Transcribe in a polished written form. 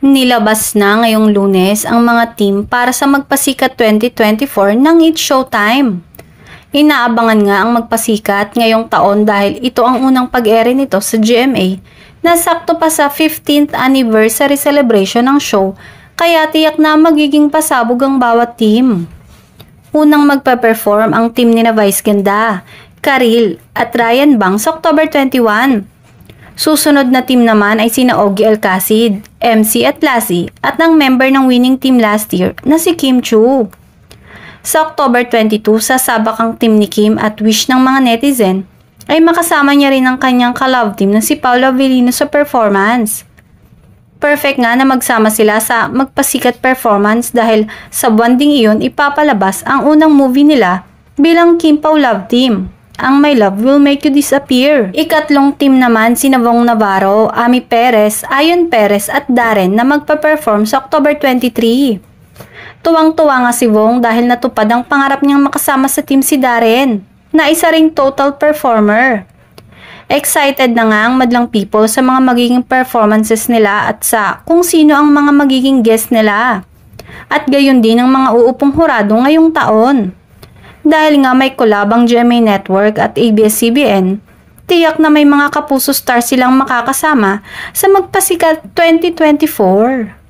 Nilabas na ngayong Lunes ang mga team para sa Magpasikat 2024 ng It's Showtime. Inaabangan nga ang Magpasikat ngayong taon dahil ito ang unang pag-ere nito sa GMA na sakto pa sa 15th anniversary celebration ng show, kaya tiyak na magiging pasabog ang bawat team. Unang magpe-perform ang team ni Vice Ganda, Karil at Ryan Bang sa October 21. Susunod na team naman ay sina Ogie Alcacid, MC at Lassie at ang member ng winning team last year na si Kim Chu. Sa October 22, sasabak ang team ni Kim at wish ng mga netizen ay makasama niya rin ang kanyang ka-love team na si Paula Avellino sa performance. Perfect nga na magsama sila sa Magpasikat performance dahil sa buwan ding iyon ipapalabas ang unang movie nila bilang Kim Pao Love Team, ang My Love Will Make You Disappear. Ikatlong team naman si Vong Navarro, Ami Perez, Ayon Perez at Darren na magpa-perform sa October 23. Tuwang-tuwa nga si Vong dahil natupad ang pangarap niyang makasama sa team si Darren, na isa ring total performer. Excited na nga ang madlang people sa mga magiging performances nila at sa kung sino ang mga magiging guest nila. At gayon din ang mga uupong hurado ngayong taon. Dahil nga may collab ang GMA Network at ABS-CBN, tiyak na may mga kapuso star silang makakasama sa Magpasikat 2024.